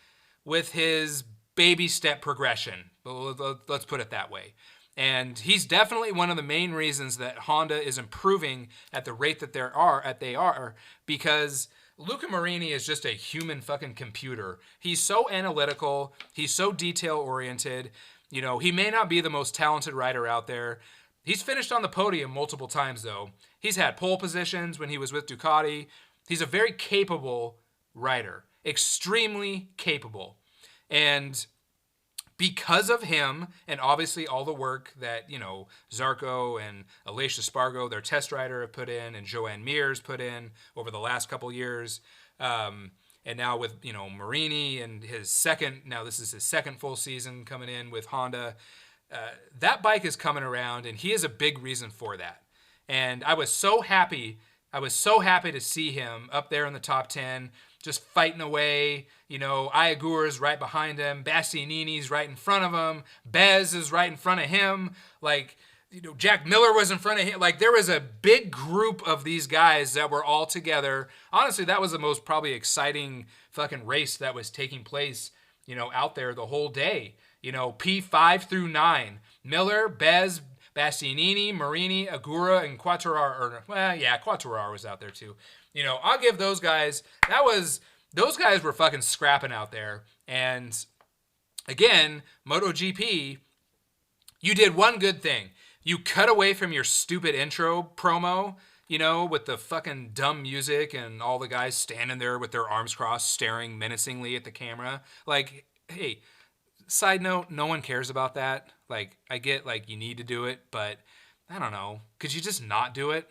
S2: with his baby step progression. Let's put it that way. And he's definitely one of the main reasons that Honda is improving at the rate that they are, because Luca Marini is just a human fucking computer. He's so analytical. He's so detail-oriented. You know, he may not be the most talented rider out there. He's finished on the podium multiple times, though. He's had pole positions when he was with Ducati. He's a very capable rider. Extremely capable. And because of him, and obviously all the work that, you know, Zarco and Aleix Espargo, their test rider, have put in, and Joan Mir's put in over the last couple years, and now with, you know, Marini and this is his second full season coming in with Honda, that bike is coming around, and he is a big reason for that. And I was so happy to see him up there in the top 10, just fighting away. You know, Ayagura's right behind him. Bastianini's right in front of him. Bez is right in front of him. Like, you know, Jack Miller was in front of him. Like, there was a big group of these guys that were all together. Honestly, that was the most probably exciting fucking race that was taking place, you know, out there the whole day. You know, P5 through 9. Miller, Bez, Bastianini, Marini, Agura, and Quartararo. Quartararo was out there too. You know, I'll give those guys, those guys were fucking scrapping out there. And again, MotoGP, you did one good thing. You cut away from your stupid intro promo, you know, with the fucking dumb music and all the guys standing there with their arms crossed, staring menacingly at the camera. Like, hey, side note, no one cares about that. Like, I get, like, you need to do it, but I don't know. Could you just not do it?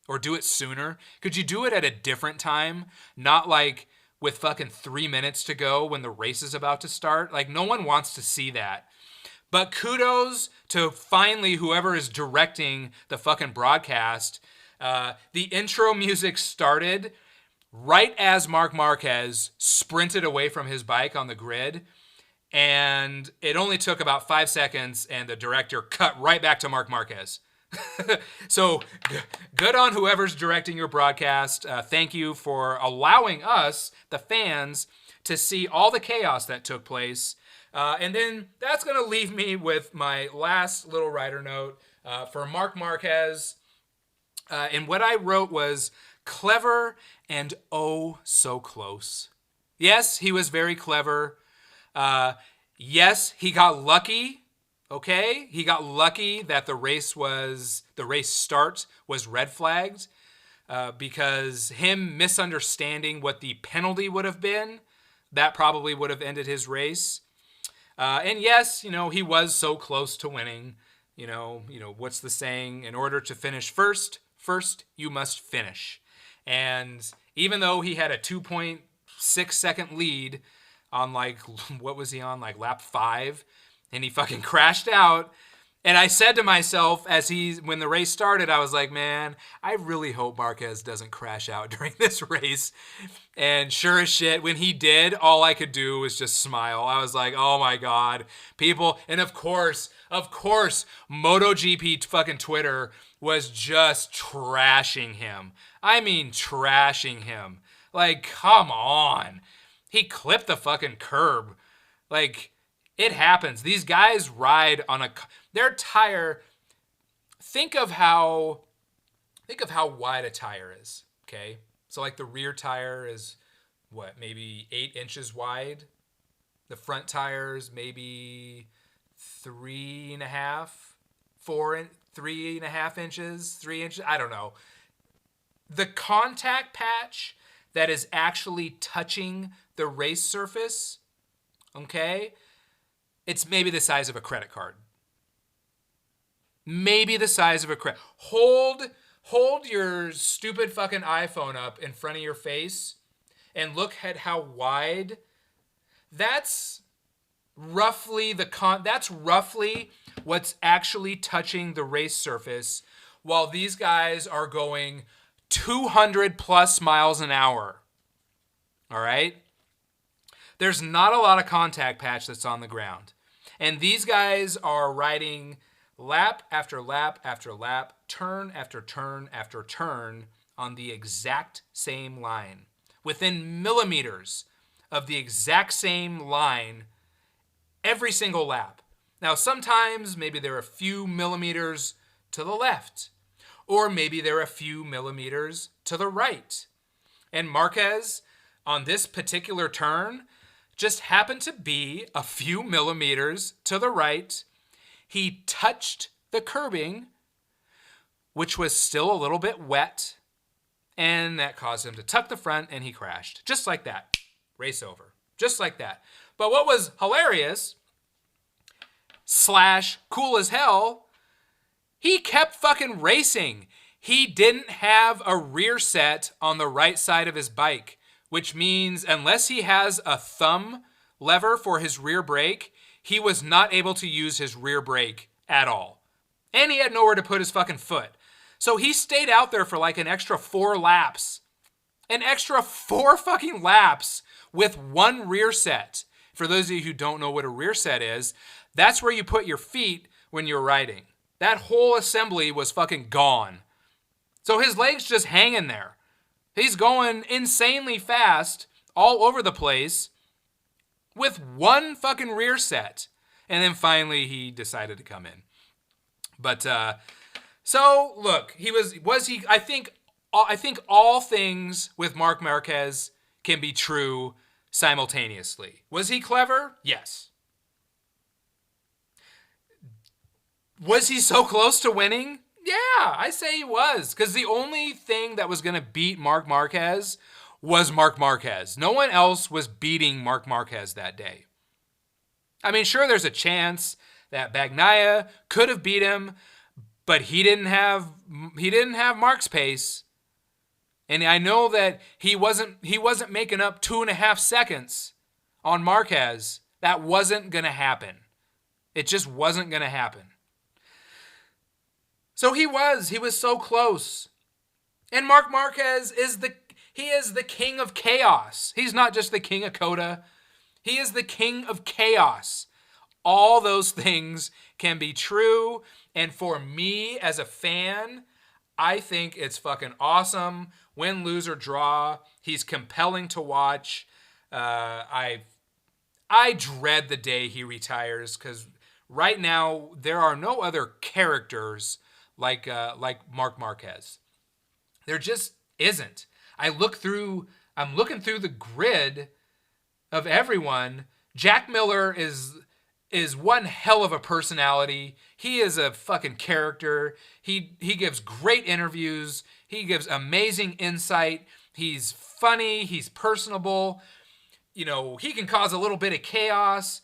S2: Or do it sooner? Could you do it at a different time? Not like with fucking 3 minutes to go when the race is about to start? Like, no one wants to see that. But kudos to finally whoever is directing the fucking broadcast. The intro music started right as Marc Marquez sprinted away from his bike on the grid. And it only took about 5 seconds, and the director cut right back to Marc Marquez. So good on whoever's directing your broadcast. Thank you for allowing us, the fans, to see all the chaos that took place. And then that's going to leave me with my last little writer note for Marc Marquez. And what I wrote was clever and oh so close. Yes, he was very clever. Yes, he got lucky. Okay, he got lucky that the race start was red flagged because him misunderstanding what the penalty would have been, that probably would have ended his race. And yes, you know, he was so close to winning. You know, what's the saying? In order to finish first you must finish. And even though he had a 2.6 second lead on what was he on, lap 5, and he fucking crashed out. And I said to myself when the race started, I was like, man, I really hope Marquez doesn't crash out during this race. And sure as shit, when he did, all I could do was just smile. I was like, oh my God, people. And of course, MotoGP fucking Twitter was just trashing him. I mean, trashing him. Like, come on. He clipped the fucking curb. Like, it happens. These guys ride on their tire. Think of how wide a tire is. Okay, so like the rear tire is maybe 8 inches wide. The front tire is maybe 3.5 inches, 3 inches. I don't know. The contact patch that is actually touching the race surface, okay, it's maybe the size of a credit card. Maybe the size of a credit. Hold your stupid fucking iPhone up in front of your face and look at how wide. That's roughly what's actually touching the race surface while these guys are going 200 plus miles an hour. All right? There's not a lot of contact patch that's on the ground. And these guys are riding lap after lap after lap, turn after turn after turn on the exact same line. Within millimeters of the exact same line every single lap. Now, sometimes maybe they're a few millimeters to the left, or maybe they're a few millimeters to the right. And Marquez, on this particular turn, just happened to be a few millimeters to the right. He touched the curbing, which was still a little bit wet, and that caused him to tuck the front, and he crashed. Just like that. Race over. Just like that. But what was hilarious / cool as hell, he kept fucking racing. He didn't have a rear set on the right side of his bike, which means unless he has a thumb lever for his rear brake, he was not able to use his rear brake at all. And he had nowhere to put his fucking foot. So he stayed out there for like an extra 4 laps. An extra 4 fucking laps with one rear set. For those of you who don't know what a rear set is, that's where you put your feet when you're riding. That whole assembly was fucking gone. So his leg's just hanging there. He's going insanely fast all over the place with one fucking rear set. And then finally he decided to come in. But so look, I think all things with Marc Marquez can be true simultaneously. Was he clever? Yes. Was he so close to winning? Yeah, I say he was. Because the only thing that was going to beat Marc Marquez was Marc Marquez. No one else was beating Marc Marquez that day. I mean, sure, there's a chance that Bagnaia could have beat him, but he didn't have Marc's pace. And I know that he wasn't making up 2.5 seconds on Marquez. That wasn't going to happen. It just wasn't going to happen. So he was so close. And Marc Marquez is the king of chaos. He's not just the king of COTA. He is the king of chaos. All those things can be true. And for me as a fan, I think it's fucking awesome. Win, lose, or draw. He's compelling to watch. I dread the day he retires because right now there are no other characters like Marc Marquez. There just isn't. I'm looking through the grid of everyone. Jack Miller is one hell of a personality. He is a fucking character. He gives great interviews. He gives amazing insight. He's funny. He's personable. You know, he can cause a little bit of chaos,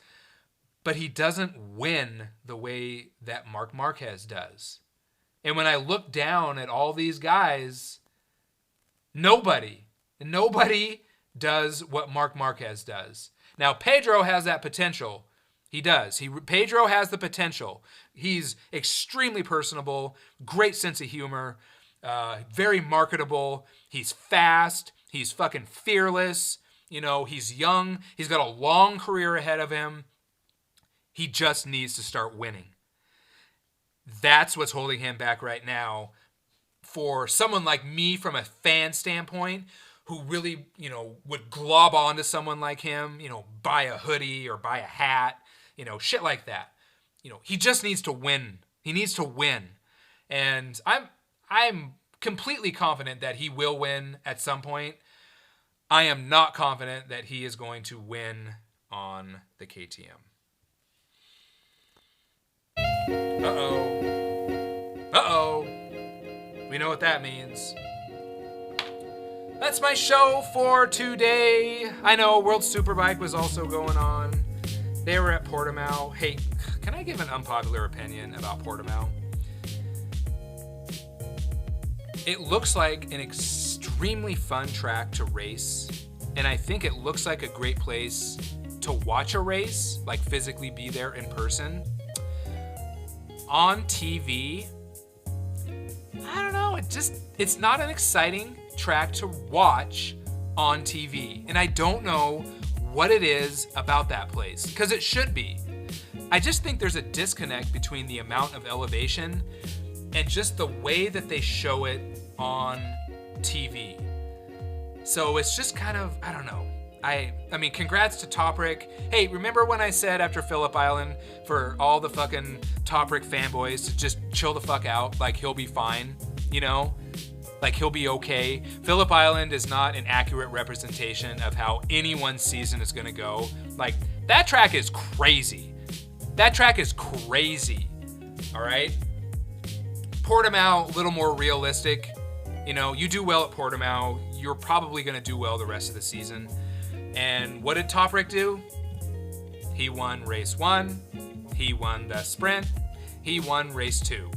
S2: but he doesn't win the way that Marc Marquez does. And when I look down at all these guys, nobody does what Marc Marquez does. Now, Pedro has that potential. He does. Pedro has the potential. He's extremely personable, great sense of humor, very marketable. He's fast. He's fucking fearless. You know, he's young. He's got a long career ahead of him. He just needs to start winning. That's what's holding him back right now. For someone like me, from a fan standpoint, who really, you know, would glob onto someone like him, you know, buy a hoodie or buy a hat, you know, shit like that. You know, he just needs to win. He needs to win. And I'm completely confident that he will win at some point. I am not confident that he is going to win on the KTM. Uh-oh. We know what that means. That's my show for today. I know World Superbike was also going on. They were at Portimao. Hey, can I give an unpopular opinion about Portimao? It looks like an extremely fun track to race, and I think it looks like a great place to watch a race, like physically be there in person. On TV, I don't know, it's not an exciting track to watch on TV, and I don't know what it is about that place, because it should be. I just think there's a disconnect between the amount of elevation and just the way that they show it on TV. So it's just kind of, I don't know. I mean, congrats to Topric. Hey, remember when I said after Phillip Island for all the fucking Topric fanboys to just chill the fuck out, like he'll be fine, you know? Like he'll be okay. Phillip Island is not an accurate representation of how anyone's season is gonna go. Like, that track is crazy. That track is crazy, all right? Portimao, a little more realistic. You know, you do well at Portimao, you're probably gonna do well the rest of the season. And what did Topric do? He won race 1, he won the sprint, he won race 2.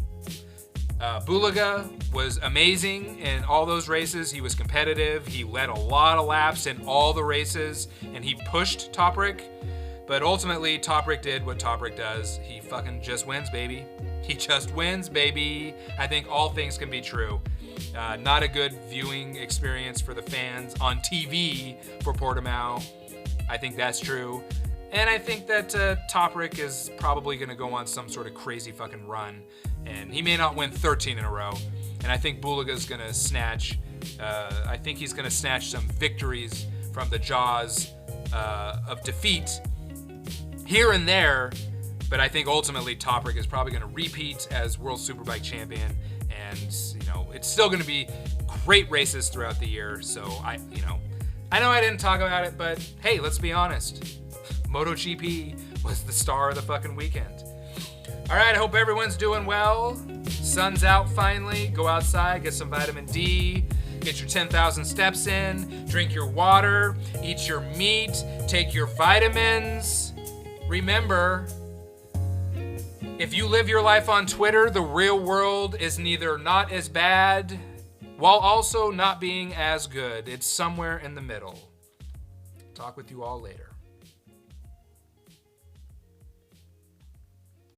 S2: Bulaga was amazing in all those races. He was competitive. He led a lot of laps in all the races, and he pushed Topric. But ultimately, Topric did what Topric does. He fucking just wins, baby. He just wins, baby. I think all things can be true. Not a good viewing experience for the fans on TV for Portimao. I think that's true. And I think that Topric is probably going to go on some sort of crazy fucking run. And he may not win 13 in a row. And I think Bulaga's going to snatch, I think he's going to snatch some victories from the jaws of defeat here and there. But I think ultimately Topric is probably going to repeat as World Superbike champion. And, you know, it's still going to be great races throughout the year. So, I know I didn't talk about it, but hey, let's be honest. MotoGP was the star of the fucking weekend. All right, I hope everyone's doing well. Sun's out finally. Go outside, get some vitamin D, get your 10,000 steps in, drink your water, eat your meat, take your vitamins. Remember, if you live your life on Twitter, the real world is neither not as bad while also not being as good. It's somewhere in the middle. Talk with you all later.